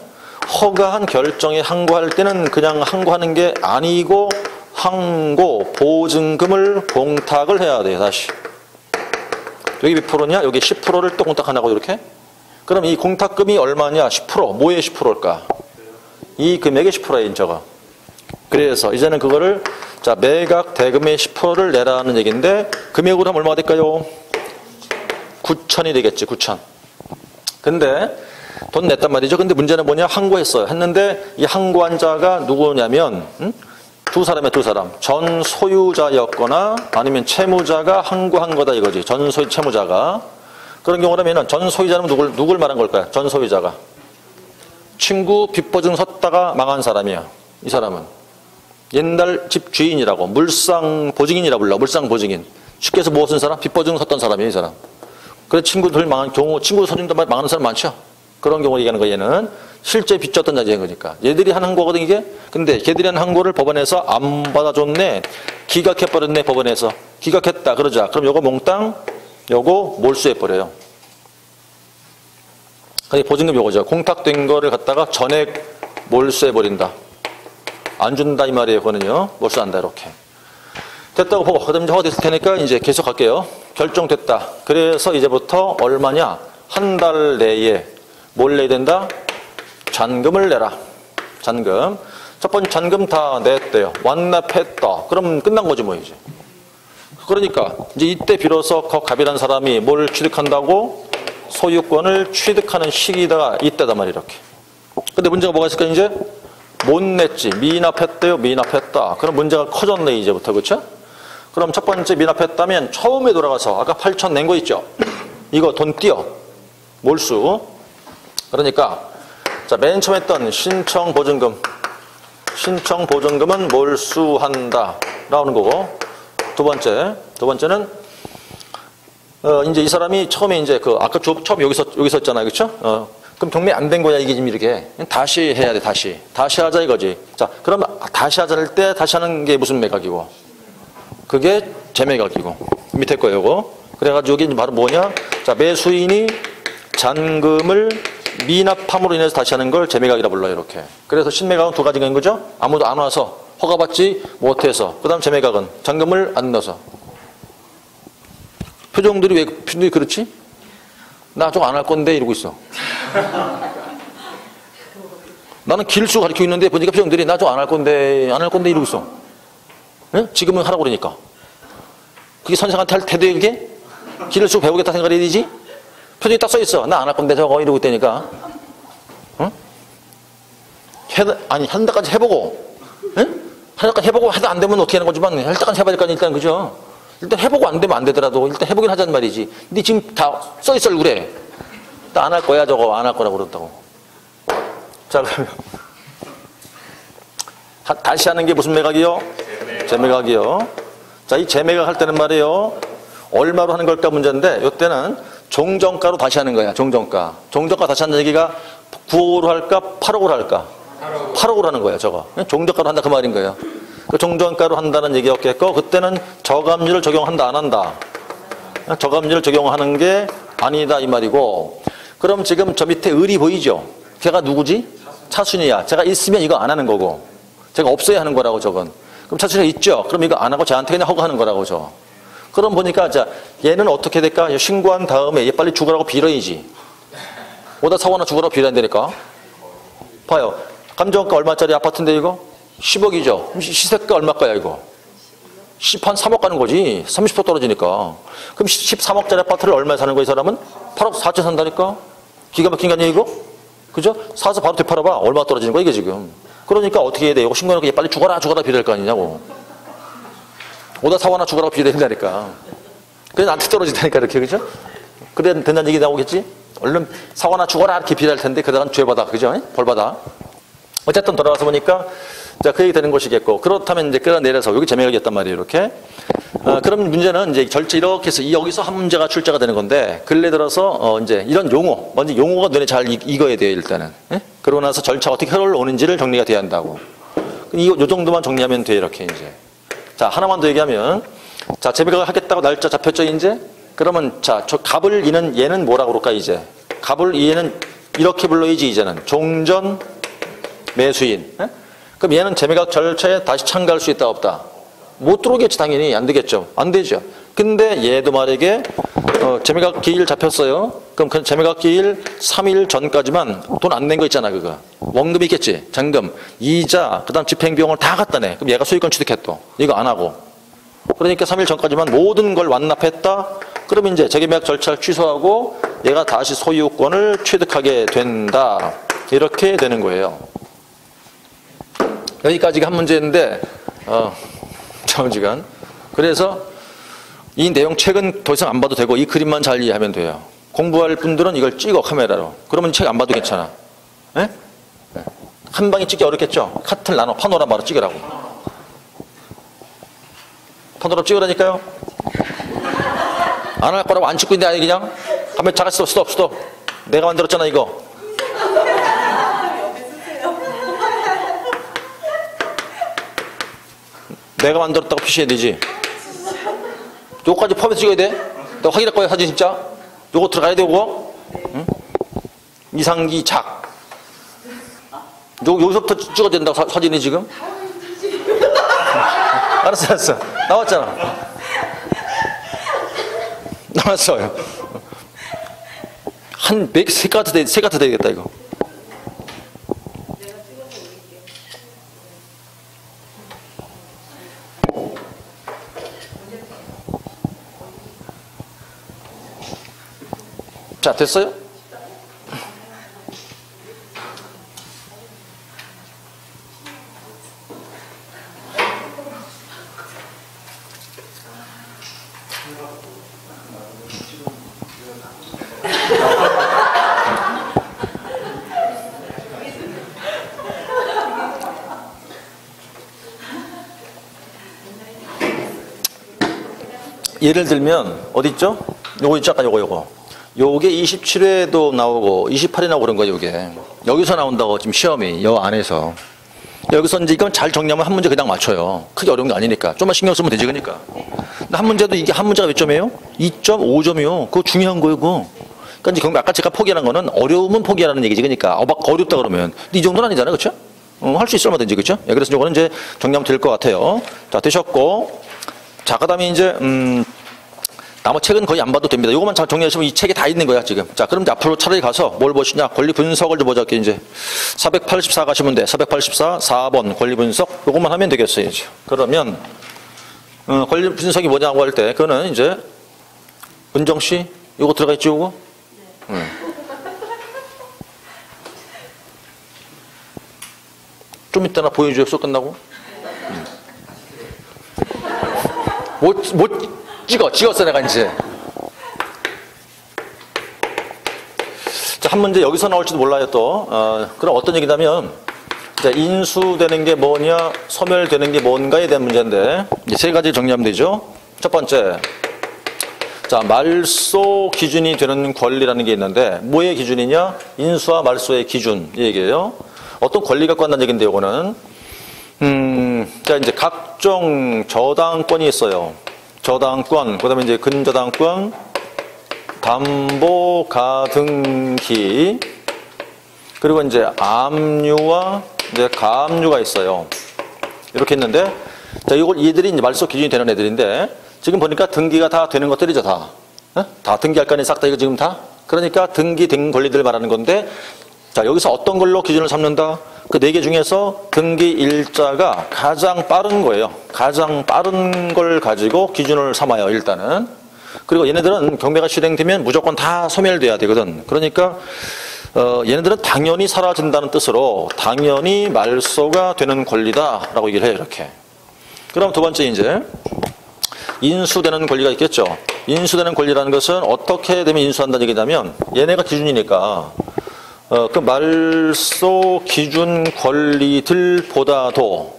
허가한 결정에 항고할 때는 그냥 항고하는 게 아니고 항고 보증금을 공탁을 해야 돼요. 다시. 여기 몇 프로냐? 여기 10%를 또 공탁한다고 이렇게? 그럼 이 공탁금이 얼마냐? 10%. 뭐의 10%일까? 이 금액의 10%예요. 저거. 그래서 이제는 그거를 자 매각 대금의 10%를 내라는 얘기인데 금액으로 하면 얼마가 될까요? 9천이 되겠지. 9천. 근데 돈 냈단 말이죠. 근데 문제는 뭐냐? 항고했어요. 했는데 이 항고한 자가 누구냐면 두 사람이야. 두 사람. 전 소유자였거나 아니면 채무자가 항고한 거다 이거지. 전 소유 채무자가. 그런 경우라면 전 소유자는 누굴 말한 걸까요? 전 소유자가. 친구 빚보증 섰다가 망한 사람이야. 이 사람은. 옛날 집 주인이라고. 물상보증인이라고 불러. 물상보증인. 쉽게 해서 무엇은 사람? 빚보증 섰던 사람이에요. 이 사람. 그래 친구들 망한 경우 친구 서준다 망하는 사람 많죠. 그런 경우 얘기하는 거 얘는 실제 빚졌던 자제인 거니까. 얘들이 하는 거거든 이게. 근데 걔들이 하는 항고를 법원에서 안 받아줬네. 기각해버렸네 법원에서. 기각했다 그러자. 그럼 요거 몽땅 요거 몰수해버려요. 보증금 요거죠. 공탁된 거를 갖다가 전액 몰수해버린다. 안 준다 이 말이에요. 그거는요. 몰수한다 이렇게. 됐다고 보고 그다음에 이제 허가 됐을 테니까 이제 계속 갈게요. 결정됐다. 그래서 이제부터 얼마냐? 한 달 내에 뭘 내야 된다? 잔금을 내라. 잔금. 첫 번째 잔금 다 냈대요. 완납했다. 그럼 끝난 거지 뭐 이제. 그러니까 이제 이때 비로소 갑이라는 사람이 뭘 취득한다고? 소유권을 취득하는 시기가 이때다 말이야 이렇게. 근데 문제가 뭐가 있을까 이제? 못 냈지. 미납했대요. 미납했다. 그럼 문제가 커졌네 이제부터. 그렇죠? 그럼 첫 번째 미납했다면 처음에 돌아가서 아까 8천 낸 거 있죠? 이거 돈 띄어. 몰수. 그러니까 자, 맨 처음 했던 신청 보증금은 몰수한다 라는 거고, 두 번째는 이제 이 사람이 처음에 이제 아까 처음 여기서 했잖아요, 그렇죠? 그럼 경매 안 된 거야 이게 지금 이렇게. 다시 해야 돼, 다시 하자 이거지. 자, 그럼 다시 하자 할 때 다시 하는 게 무슨 매각이고? 그게 재매각이고, 밑에 거예요, 이거. 그래가지고 여기 바로 뭐냐? 자, 매수인이 잔금을 미납함으로 인해서 다시 하는 걸 재매각이라 불러요, 이렇게. 그래서 신매각은 두 가지가 있는 거죠. 아무도 안 와서 허가받지 못해서. 그 다음 재매각은 잔금을 안 넣어서. 표정들이 그렇지? 나 저거 안 할 건데 이러고 있어. 나는 길수 가르치고 있는데 보니까 표정들이 나 저거 안 할 건데 이러고 있어. 네? 지금은 하라고 그러니까. 그게 선생한테 할 태도에 그게? 길수 배우겠다 생각해야 되지? 표정이 딱 써 있어. 나 안 할 건데 저거 이러고 있다니까. 응? 한 달까지 해보고, 응? 한 달까지 해보고 해도 안 되면 어떻게 하는 거지만 할 때까지 해봐야 될 거 아니까 일단, 그죠? 일단 해보고 안 되면 안 되더라도 일단 해보긴 하자는 말이지. 근데 지금 다 써 있어 얼굴에. 나 안 할 거야 저거, 안 할 거라고 그런다고. 자, 그러면 다시 하는 게 무슨 매각이요? 재매각이요. 자, 이 재매각 할 때는 말이에요, 얼마로 하는 걸까 문제인데, 이때는 종정가로 다시 하는 거야. 종정가 다시 하는 얘기가 9억으로 할까 8억으로 할까? 8억으로 하는 거야 저거. 종정가로 한다 그 말인 거예요. 그 종정가로 한다는 얘기였겠고, 그때는 저감률을 적용한다 안 한다? 저감률을 적용하는 게 아니다 이 말이고. 그럼 지금 저 밑에 을이 보이죠? 걔가 누구지? 차순이야. 제가 있으면 이거 안 하는 거고, 제가 없어야 하는 거라고 저건. 그럼 차순이가 있죠? 그럼 이거 안 하고 저한테 그냥 허가하는 거라고 저. 그럼 보니까 자, 얘는 어떻게 될까? 신고한 다음에 얘 빨리 죽으라고 빌어야지. 오다 사고나 죽으라고 빌어야 되니까. 봐요. 감정가 얼마짜리 아파트인데 이거? 10억이죠. 그럼 시세가 얼마일까요 이거? 한 3억 가는 거지. 30% 떨어지니까. 그럼 13억짜리 아파트를 얼마에 사는 거야 이 사람은? 8억 4천 산다니까? 기가 막힌 거 아니야 이거? 그죠? 사서 바로 되팔아봐. 얼마 떨어지는 거야 이게 지금. 그러니까 어떻게 해야 돼? 이거 신고해놓고 얘 빨리 죽어라 빌어야 될 거 아니냐고. 오다 사고나 죽으라고 빌어야 된다니까. 그래 나한테 떨어진다니까 이렇게, 그죠? 그래 된다는 얘기 나오겠지? 얼른 사고나 죽어라 이렇게 빌어야 할 텐데 그러다간 죄받아, 그죠? 벌받아. 어쨌든 돌아와서 보니까 자, 그 얘기 되는 것이겠고, 그렇다면 이제 끌어내려서 여기 재매각이었단 말이에요, 이렇게. 그럼 문제는 이제 절차 이렇게 해서 여기서 한 문제가 출제가 되는 건데, 근래 들어서 이제 이런 용어, 먼저 용어가 눈에 잘 익어야 돼요, 일단은. 예? 그러고 나서 절차가 어떻게 흘러오는지를 정리가 돼야 한다고. 요 정도만 정리하면 돼, 이렇게 이제. 자, 하나만 더 얘기하면, 자, 재매각을 하겠다고 날짜 잡혔죠, 이제? 그러면 자, 저 갑을 이는 얘는 뭐라고 그럴까, 이제? 갑을 얘는 이렇게 불러야지, 이제는. 종전 매수인. 예? 그럼 얘는 재매각 절차에 다시 참가할 수 있다 없다? 못 들어오겠지, 당연히. 안 되겠죠. 안 되죠. 근데 얘도 만약에 재매각 기일 잡혔어요. 그럼 그 재매각 기일 3일 전까지만 돈 안 낸 거 있잖아, 그거. 원금이 있겠지. 잔금, 이자, 그다음 집행비용을 다 갖다 내. 그럼 얘가 소유권 취득했또. 이거 안 하고. 그러니까 3일 전까지만 모든 걸 완납했다. 그럼 이제 재계매각 절차를 취소하고 얘가 다시 소유권을 취득하게 된다. 이렇게 되는 거예요. 여기까지가 한 문제인데, 잠시간. 그래서 이 내용 책은 더 이상 안 봐도 되고 이 그림만 잘 이해하면 돼요. 공부할 분들은 이걸 찍어, 카메라로. 그러면 책 안 봐도 괜찮아. 예? 한 방에 찍기 어렵겠죠? 카트를 나눠 파노라마로 찍으라고. 파노라마 찍으라니까요. 안 할 거라고 안 찍고 있는데 아니 그냥 가면 잠깐 스톱. 내가 만들었잖아 이거. 내가 만들었다고 표시해야 되지. 요거까지 포함해서 찍어야 돼. 내가 확인할 거야 사진 진짜. 요거 들어가야 돼 요거. 응? 이상기 작. 여기서부터 찍어야 된다고 사진이 지금. 알았어. 나왔잖아. 나왔어요. 한 3카트 되겠다 이거. 자, 됐어요? 예를 들면 어디 있죠? 요거 있죠? 아까 요거. 요게 27회도 나오고 28회 나오고 그런 거예요, 요게. 여기서 나온다고 지금 시험이 요 안에서. 여기서 이제 이건 잘 정리하면 한 문제 그냥 맞춰요. 크게 어려운 게 아니니까. 좀만 신경 쓰면 되지, 그러니까. 근데 한 문제도 이게 한 문제가 몇 점이에요? 2.5점이요. 그거 중요한 거예요, 그거. 그러니까 이제 아까 제가 포기하는 거는 어려우면 포기하라는 얘기지, 그러니까. 어렵다 그러면. 근데 이 정도는 아니잖아요, 그렇죠? 할 수 있을 만든지, 그렇죠? 예, 그래서 이거는 이제 정리하면 될 것 같아요. 자, 되셨고. 자, 그 다음에 이제, 나머지 책은 거의 안 봐도 됩니다. 이것만 잘 정리하시면 이 책에 다 있는 거야, 지금. 자, 그럼 이제 앞으로 차라리 가서 뭘 보시냐? 권리 분석을 좀 보자, 이제. 484 가시면 돼. 484, 4번 권리 분석. 이것만 하면 되겠어요, 이제. 그러면, 권리 분석이 뭐냐고 할 때, 그거는 이제, 은정 씨, 이거 들어가 있지, 이거? 좀 이따나 보여줘요, 수업 끝나고. 못 찍었어, 내가 이제. 자, 한 문제 여기서 나올지도 몰라요, 또. 그럼 어떤 얘기냐면, 자, 인수되는 게 뭐냐, 소멸되는 게 뭔가에 대한 문제인데, 이제 세 가지 정리하면 되죠. 첫 번째. 자, 말소 기준이 되는 권리라는 게 있는데, 뭐의 기준이냐? 인수와 말소의 기준, 이 얘기예요. 어떤 권리 갖고 한다는 얘기인데, 요거는. 자, 이제 각종 저당권이 있어요. 저당권, 그 다음에 이제 근저당권, 담보 가등기, 그리고 이제 압류와 이제 가압류가 있어요. 이렇게 있는데, 자, 얘들이 이제 말소 기준이 되는 애들인데, 지금 보니까 등기가 다 되는 것들이죠, 다. 다 등기할 거 아니에요, 싹 다 이거 지금 다? 그러니까 등기 등 권리들 말하는 건데, 자, 여기서 어떤 걸로 기준을 삼는다? 그 네 개 중에서 등기 일자가 가장 빠른 거예요. 가장 빠른 걸 가지고 기준을 삼아요, 일단은. 그리고 얘네들은 경매가 실행되면 무조건 다 소멸돼야 되거든. 그러니까 얘네들은 당연히 사라진다는 뜻으로 당연히 말소가 되는 권리다라고 얘기를 해요, 이렇게. 그럼 두 번째 이제 인수되는 권리가 있겠죠. 인수되는 권리라는 것은 어떻게 되면 인수한다는 얘기냐면 얘네가 기준이니까 그 말소 기준 권리들보다도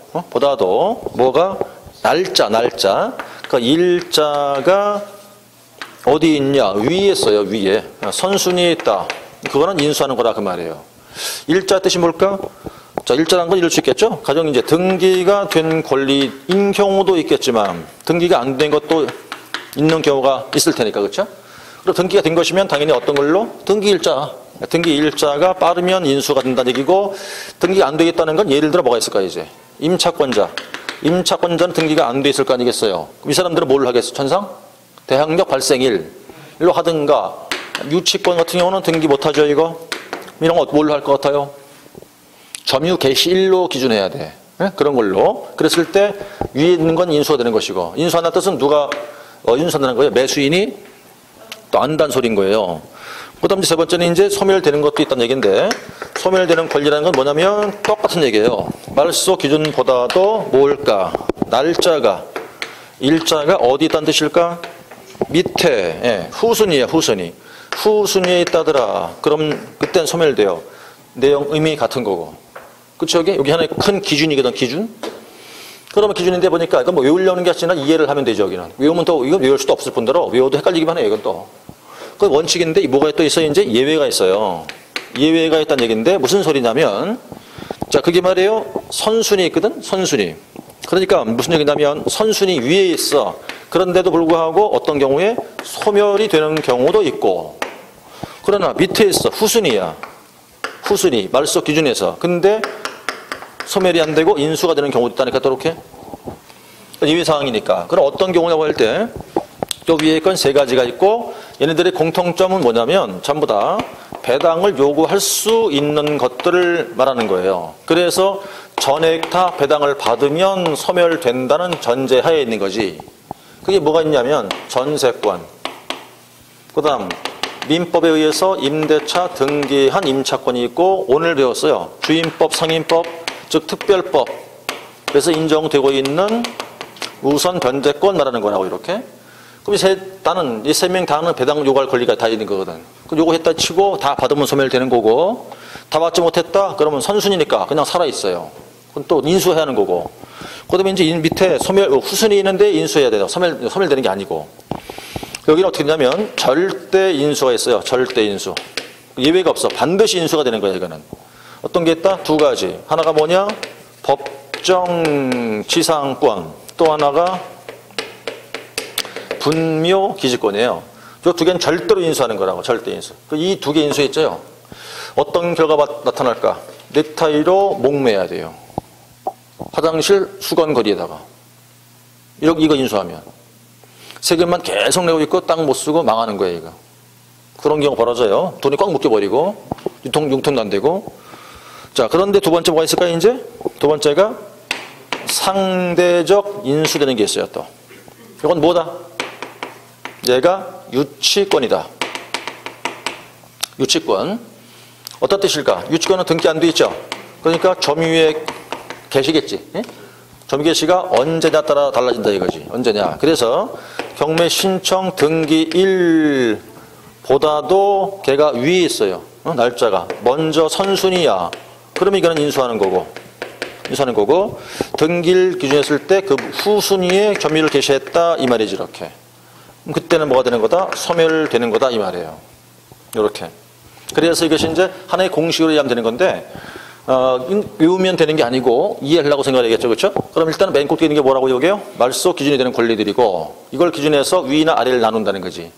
뭐가 날짜 그러니까 일자가 어디 있냐 위에 있어요. 위에 선순위에 있다. 그거는 인수하는 거라 그 말이에요. 일자 뜻이 뭘까? 자, 일자라는 건 이럴 수 있겠죠. 가령 이제 등기가 된 권리인 경우도 있겠지만 등기가 안 된 것도 있는 경우가 있을 테니까, 그렇죠? 그리고 등기가 된 것이면 당연히 어떤 걸로? 등기 일자가 빠르면 인수가 된다는 얘기고, 등기가 안 되겠다는 건 예를 들어 뭐가 있을까, 이제? 임차권자는 등기가 안 돼 있을 거 아니겠어요? 그럼 이 사람들은 뭘 하겠어, 천상? 대항력 발생일로 하든가, 유치권 같은 경우는 등기 못 하죠, 이거? 이런 거 뭘로 할 것 같아요? 점유 개시일로 기준해야 돼. 네? 그런 걸로. 그랬을 때 위에 있는 건 인수가 되는 것이고, 인수한다는 뜻은 누가 인수한다는 거예요? 매수인이 또 안다는 소리인 거예요. 그 다음 세 번째는 이제 소멸되는 것도 있다는 얘기인데, 소멸되는 권리라는 건 뭐냐면 똑같은 얘기예요. 말소 기준보다도 뭘까? 날짜가, 일자가 어디 있다는 뜻일까? 밑에, 예, 후순위에 후순위에 있다더라. 그럼 그땐 소멸돼요. 내용 의미 같은 거고. 그쵸? 여기 하나의 큰 기준이거든, 기준. 그러면 기준인데 보니까 이건 뭐 외우려는 게 아니라 이해를 하면 되죠, 여기는. 외우면 또 이건 외울 수도 없을 뿐더러 외워도 헷갈리기만 해요, 이건 또. 그 원칙인데 뭐가 또 있어요? 이제 예외가 있어요. 예외가 있다는 얘기인데 무슨 소리냐면, 자, 그게 말이에요. 선순위 있거든, 선순위. 그러니까 무슨 얘기냐면 선순위 위에 있어. 그런데도 불구하고 어떤 경우에 소멸이 되는 경우도 있고, 그러나 밑에 있어. 후순위야. 후순위, 말소 기준에서. 근데 소멸이 안 되고 인수가 되는 경우도 있다니까, 또 이렇게. 예외 사항이니까. 그럼 어떤 경우냐고 할 때, 또 위에 건 세 가지가 있고, 얘네들의 공통점은 뭐냐면 전부 다 배당을 요구할 수 있는 것들을 말하는 거예요. 그래서 전액 다 배당을 받으면 소멸된다는 전제하에 있는 거지. 그게 뭐가 있냐면 전세권, 그 다음 민법에 의해서 임대차 등기한 임차권이 있고, 오늘 배웠어요. 주임법, 상임법, 즉 특별법, 그래서 인정되고 있는 우선 변제권 말하는 거라고, 이렇게. 그럼 이 세 명 다는 배당 요구할 권리가 다 있는 거거든. 그럼 요거 했다 치고 다 받으면 소멸되는 거고, 다 받지 못했다? 그러면 선순위니까 그냥 살아있어요. 그럼 또 인수해야 하는 거고. 그다음에 이제 밑에 후순위 있는데 인수해야 돼요. 소멸되는 게 아니고. 여기는 어떻게 되냐면 절대 인수가 있어요. 절대 인수. 예외가 없어. 반드시 인수가 되는 거야, 이거는. 어떤 게 있다? 두 가지. 하나가 뭐냐? 법정 지상권. 또 하나가 분묘 기지권이에요. 이 두 개는 절대로 인수하는 거라고. 절대 인수. 이 두 개 인수했죠. 어떤 결과가 나타날까? 넥타이로 목매야 돼요. 화장실 수건거리에다가. 이거 인수하면. 세금만 계속 내고 있고 땅 못 쓰고 망하는 거예요, 이거. 그런 경우 벌어져요. 돈이 꽉 묶여버리고 융통도 안 되고. 자, 그런데 두 번째 뭐가 있을까요, 이제? 두 번째가 상대적 인수되는 게 있어요, 또. 이건 뭐다? 얘가 유치권이다. 유치권. 어떤 뜻일까? 유치권은 등기 안 돼 있죠? 그러니까 점유의 개시겠지. 예? 점유 개시가 언제냐 따라 달라진다 이거지. 언제냐. 그래서 경매 신청 등기 일보다도 걔가 위에 있어요. 날짜가. 먼저 선순위야. 그러면 이거는 인수하는 거고. 등기를 기준했을 때 그 후순위에 점유를 개시했다 이 말이지, 이렇게. 그때는 뭐가 되는 거다? 소멸되는 거다 이 말이에요. 이렇게. 그래서 이것이 이제 하나의 공식으로 이해하면 되는 건데, 외우면 되는 게 아니고 이해하려고 생각하겠죠, 그렇죠? 그럼 일단 맨 끝에 있는 게 뭐라고 여기요? 말소 기준이 되는 권리들이고, 이걸 기준해서 위나 아래를 나눈다는 거지.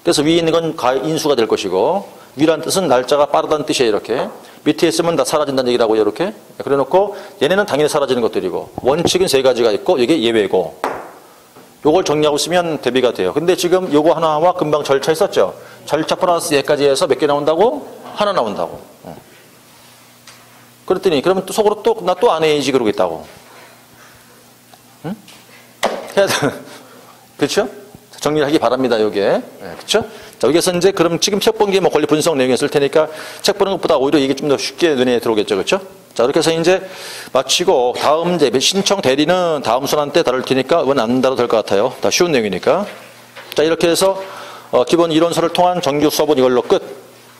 그래서 위에 있는 건 인수가 될 것이고, 위란 뜻은 날짜가 빠르다는 뜻이에요, 이렇게. 밑에 있으면 다 사라진다는 얘기라고요, 이렇게. 그래 놓고 얘네는 당연히 사라지는 것들이고, 원칙은 세 가지가 있고 이게 예외고. 요걸 정리하고 있으면 대비가 돼요. 근데 지금 요거 하나와 금방 절차 있었죠? 절차 플러스 얘까지 해서 몇 개 나온다고? 하나 나온다고. 그랬더니 그러면 또 속으로 나 또 안 해야지 그러고 있다고. 응? 해야 돼. 그렇죠? 정리를 하기 바랍니다, 요게. 네, 그렇죠? 자, 여기서 이제 그럼 지금 책 본 게 뭐 권리 분석 내용이었을 테니까 책 보는 것보다 오히려 이게 좀 더 쉽게 눈에 들어오겠죠, 그렇죠? 자, 이렇게 해서 이제 마치고 다음 이제 신청 대리는 다음 순환 때 다룰 테니까 이건 안 다뤄도 될 것 같아요. 다 쉬운 내용이니까. 자, 이렇게 해서 기본 이론서를 통한 정규 수업은 이걸로 끝.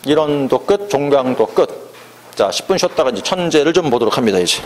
이론도 끝, 종강도 끝. 자, 10분 쉬었다가 이제 천재를 좀 보도록 합니다, 이제.